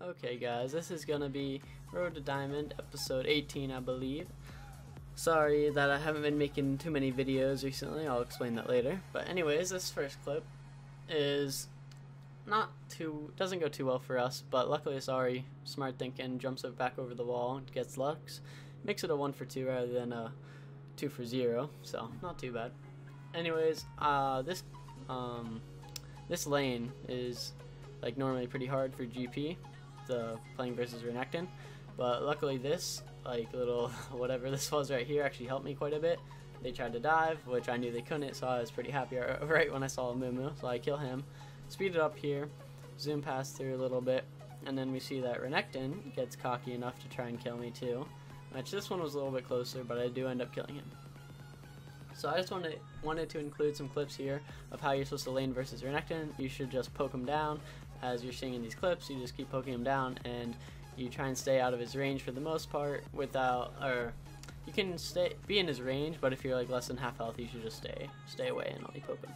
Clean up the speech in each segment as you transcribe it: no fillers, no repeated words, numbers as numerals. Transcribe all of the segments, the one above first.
Okay guys, this is gonna be Road to Diamond episode 18 I believe. Sorry that I haven't been making too many videos recently, I'll explain that later. But anyways, this first clip is doesn't go too well for us, but luckily Asari, smart thinking, jumps it back over the wall and gets Lux. Makes it a 1 for 2 rather than a 2 for 0, so not too bad. Anyways, this lane is like normally pretty hard for GP, the playing versus Renekton, but luckily this like little whatever this was right here actually helped me quite a bit. They tried to dive, which I knew they couldn't, so I was pretty happy right when I saw Amumu, so I kill him, speed it up here, zoom past through a little bit, and then we see that Renekton gets cocky enough to try and kill me too, which this one was a little bit closer, but I do end up killing him. So I just wanted to include some clips here of how you're supposed to lane versus Renekton. You should just poke him down. As you're seeing in these clips, you just keep poking him down and you try and stay out of his range for the most part you can be in his range, but if you're like less than half health, you should just stay away and only poke him.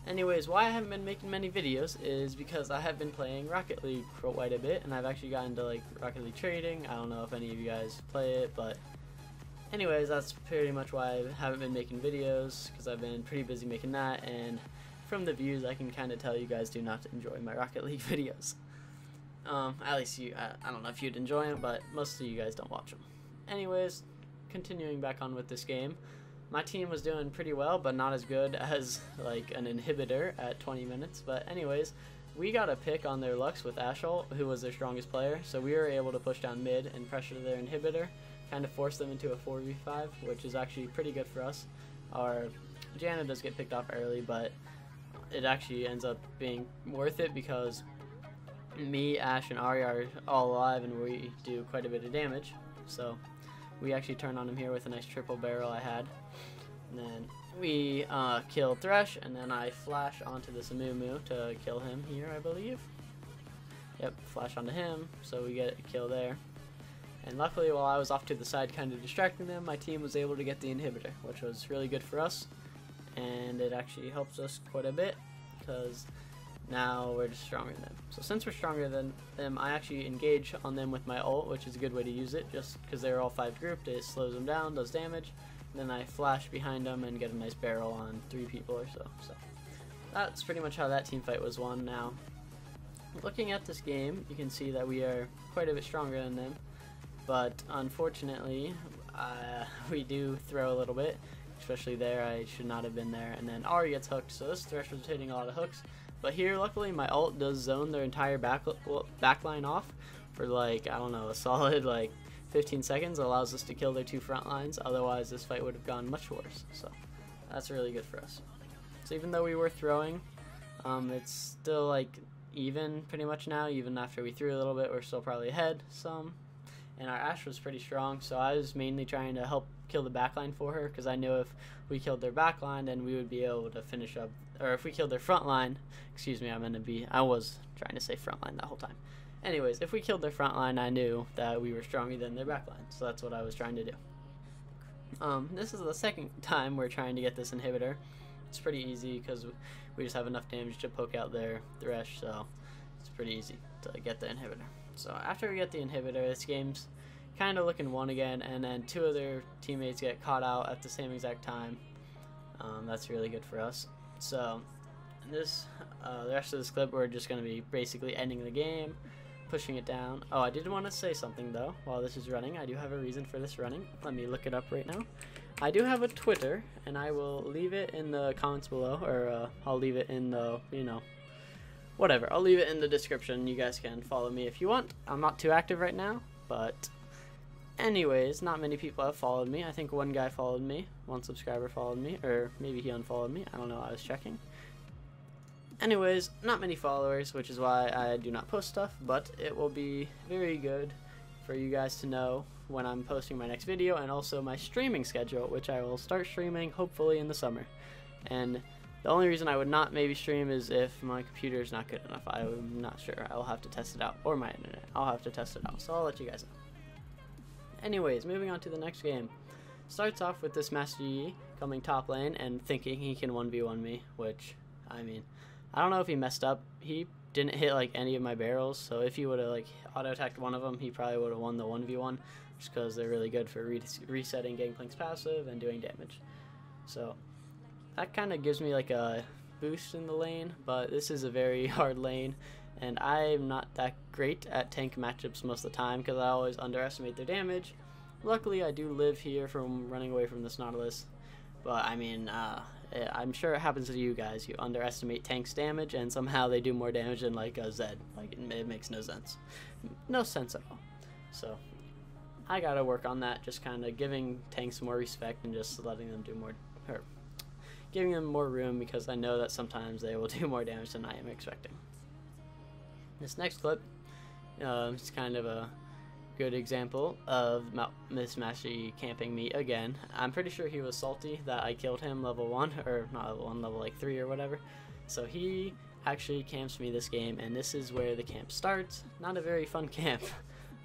Anyways, why I haven't been making many videos is because I have been playing Rocket League for quite a bit, and I've actually gotten into like Rocket League trading. I don't know if any of you guys play it, but anyways, that's pretty much why I haven't been making videos, because I've been pretty busy making that, and from the views I can kind of tell you guys do not enjoy my Rocket League videos. At least I don't know if you'd enjoy them, but most of you guys don't watch them. Anyways, continuing back on with this game, my team was doing pretty well, but not as good as like an inhibitor at 20 minutes. But anyways, we got a pick on their Lux with Ashol, who was their strongest player, so we were able to push down mid and pressure their inhibitor, kind of force them into a 4v5, which is actually pretty good for us. Our Janna does get picked off early, but it actually ends up being worth it because me, Ashe, and Ahri are all alive and we do quite a bit of damage. So we actually turn on him here with a nice triple barrel I had. And then we kill Thresh, and then I flash onto this Amumu to kill him here, I believe. Yep, flash onto him, so we get a kill there. And luckily, while I was off to the side kind of distracting them, my team was able to get the inhibitor, which was really good for us. And it actually helps us quite a bit, because now we're just stronger than them. So since we're stronger than them, I actually engage on them with my ult, which is a good way to use it, just because they're all 5 grouped. It slows them down, does damage, and then I flash behind them and get a nice barrel on 3 people or so. So that's pretty much how that team fight was won. Now, looking at this game, you can see that we are quite a bit stronger than them, but unfortunately, we do throw a little bit, especially there. I should not have been there, and then Ahri gets hooked, so this Thresh was hitting a lot of hooks. But here, luckily, my ult does zone their entire backline off for like, I don't know, a solid like 15 seconds. It allows us to kill their 2 front lines, otherwise this fight would have gone much worse. So that's really good for us. So even though we were throwing, it's still like even pretty much now. Even after we threw a little bit, we're still probably ahead some. And our Ashe was pretty strong, so I was mainly trying to help kill the backline for her, because I knew if we killed their backline, then we would be able to finish up, or if we killed their front line, excuse me, I was trying to say front line that whole time. Anyways, if we killed their front line, I knew that we were stronger than their backline, so that's what I was trying to do. This is the second time we're trying to get this inhibitor. It's pretty easy, because we just have enough damage to poke out their Thresh, so it's pretty easy to get the inhibitor. So after we get the inhibitor, this game's kind of looking won again, and then 2 other teammates get caught out at the same exact time. That's really good for us. So the rest of this clip, we're just going to be basically ending the game, pushing it down. Oh, I did want to say something though while this is running. I do have a reason for this running. Let me look it up right now. I do have a Twitter, and I will leave it in the comments below, or I'll leave it in the, whatever. I'll leave it in the description. You guys can follow me if you want. I'm not too active right now, but anyways, not many people have followed me. I think one guy followed me. One subscriber followed me, or maybe he unfollowed me. I don't know. I was checking. Anyways, not many followers, which is why I do not post stuff, but it will be very good for you guys to know when I'm posting my next video, and also my streaming schedule, which I will start streaming hopefully in the summer. And the only reason I would not maybe stream is if my computer is not good enough. I'm not sure. I'll have to test it out. Or my internet. I'll have to test it out. So I'll let you guys know. Anyways, moving on to the next game. Starts off with this Master Yi coming top lane and thinking he can 1v1 me, which, I mean, I don't know if he messed up. He didn't hit like any of my barrels, so if he would have like auto-attacked one of them, he probably would have won the 1v1, just because they're really good for resetting Gangplank's passive and doing damage. So that kind of gives me like a boost in the lane, but this is a very hard lane, and I'm not that great at tank matchups most of the time because I always underestimate their damage. Luckily, I do live here from running away from this Nautilus, but I mean, I'm sure it happens to you guys. You underestimate tanks' damage, and somehow they do more damage than like a Zed. Like, it makes no sense. No sense at all. So I gotta work on that, just kind of giving tanks more respect and just letting them do more, or giving them more room, because I know that sometimes they will do more damage than I am expecting. This next clip is kind of a good example of Miss Mashy camping me again. I'm pretty sure he was salty that I killed him level 1, or not level 1, level like 3 or whatever. So he actually camps me this game, and this is where the camp starts. Not a very fun camp.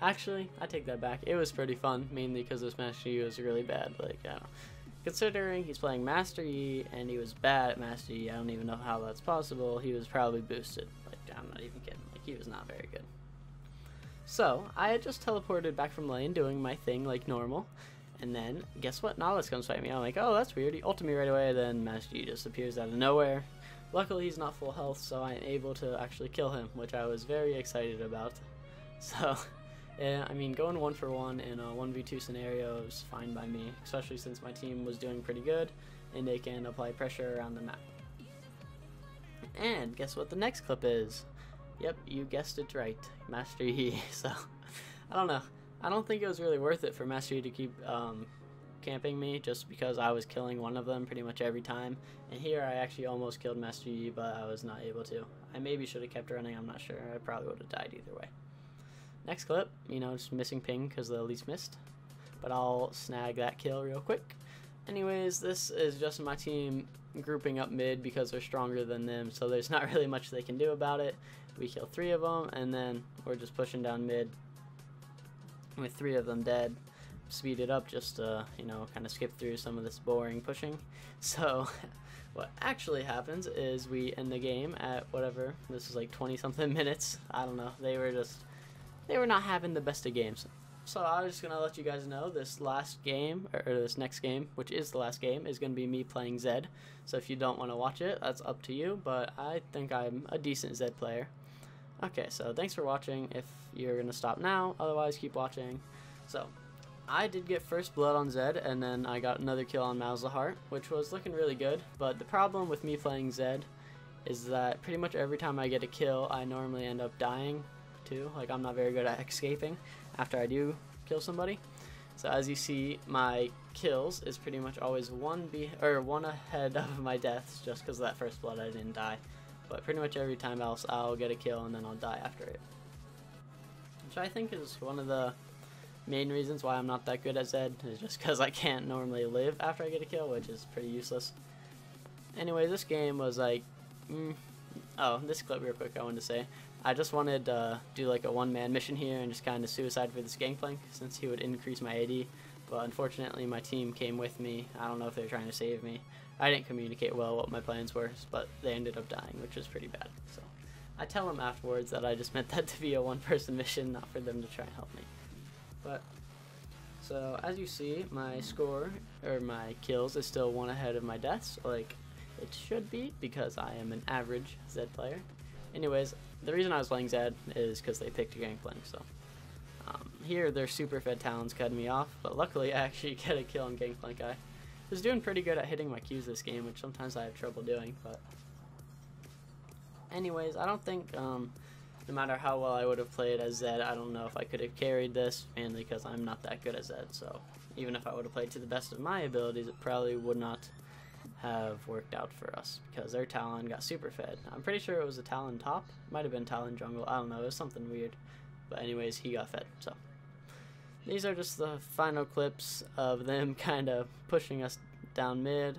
Actually, I take that back. It was pretty fun, mainly because this Mashy was really bad. Like, I don't know. Considering he's playing Master Yi and he was bad at Master Yi, I don't even know how that's possible. He was probably boosted. Like, I'm not even kidding. Like, he was not very good. So, I had just teleported back from lane, doing my thing like normal, and then, guess what? Nautilus comes fight me. I'm like, oh, that's weird. He ulted me right away, then Master Yi just appears out of nowhere. Luckily, he's not full health, so I'm able to actually kill him, which I was very excited about. So, yeah, I mean, going 1-for-1 in a 1v2 scenario is fine by me, especially since my team was doing pretty good, and they can apply pressure around the map. And guess what the next clip is? Yep, you guessed it right, Master Yi. So, I don't know. I don't think it was really worth it for Master Yi to keep camping me, just because I was killing one of them pretty much every time. And here I actually almost killed Master Yi, but I was not able to. I maybe should have kept running, I'm not sure. I probably would have died either way. Next clip, you know, just missing ping because the elites missed. But I'll snag that kill real quick. Anyways, this is just my team grouping up mid because they're stronger than them, so there's not really much they can do about it. We kill 3 of them, and then we're just pushing down mid with 3 of them dead. Speed it up just to, you know, kind of skip through some of this boring pushing. So what actually happens is we end the game at whatever, this is like 20 something minutes. I don't know, they were not having the best of games. So I was just going to let you guys know this last game, or this next game, which is the last game, is going to be me playing Zed. So if you don't want to watch it, that's up to you, but I think I'm a decent Zed player. Okay, so thanks for watching. If you're going to stop now, otherwise keep watching. So, I did get first blood on Zed, and then I got another kill on Malzahar, which was looking really good, but the problem with me playing Zed is that pretty much every time I get a kill, I normally end up dying too. Like, I'm not very good at escaping after I do kill somebody. So as you see, my kills is pretty much always one ahead of my deaths, just because of that first blood I didn't die. But pretty much every time else I'll get a kill and then I'll die after it. Which I think is one of the main reasons why I'm not that good at Zed, is just because I can't normally live after I get a kill, which is pretty useless. Anyway, this game was like, oh, this clip real quick I wanted to say. I just wanted to do like a one-man mission here and just kind of suicide for this Gangplank, since he would increase my AD, but unfortunately my team came with me. I don't know if they were trying to save me. I didn't communicate well what my plans were, but they ended up dying, which was pretty bad. So I tell them afterwards that I just meant that to be a one-person mission, not for them to try and help me. But so as you see, my score, or my kills, is still one ahead of my deaths, like it should be, because I am an average Zed player. Anyways, the reason I was playing Zed is because they picked a Gangplank, so here their super fed talons cut me off, but luckily I actually get a kill on Gangplank. I was doing pretty good at hitting my Qs this game, which sometimes I have trouble doing, but anyways, I don't think, no matter how well I would have played as Zed, I don't know if I could have carried this, mainly because I'm not that good at Zed, so even if I would have played to the best of my abilities, it probably would not have worked out for us, because their Talon got super fed. I'm pretty sure it was a Talon top, might have been Talon jungle, I don't know, it was something weird, but anyways, he got fed. So these are just the final clips of them kind of pushing us down mid.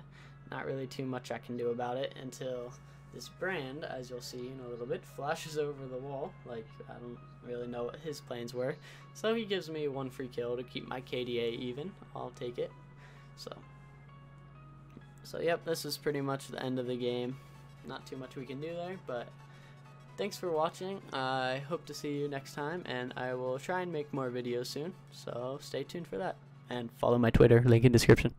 Not really too much I can do about it until this Brand, as you'll see in a little bit, flashes over the wall. Like, I don't really know what his plans were, so he gives me one free kill to keep my KDA even. I'll take it. So yep, this is pretty much the end of the game. Not too much we can do there, but thanks for watching. I hope to see you next time, and I will try and make more videos soon, so stay tuned for that. And follow my Twitter, link in description.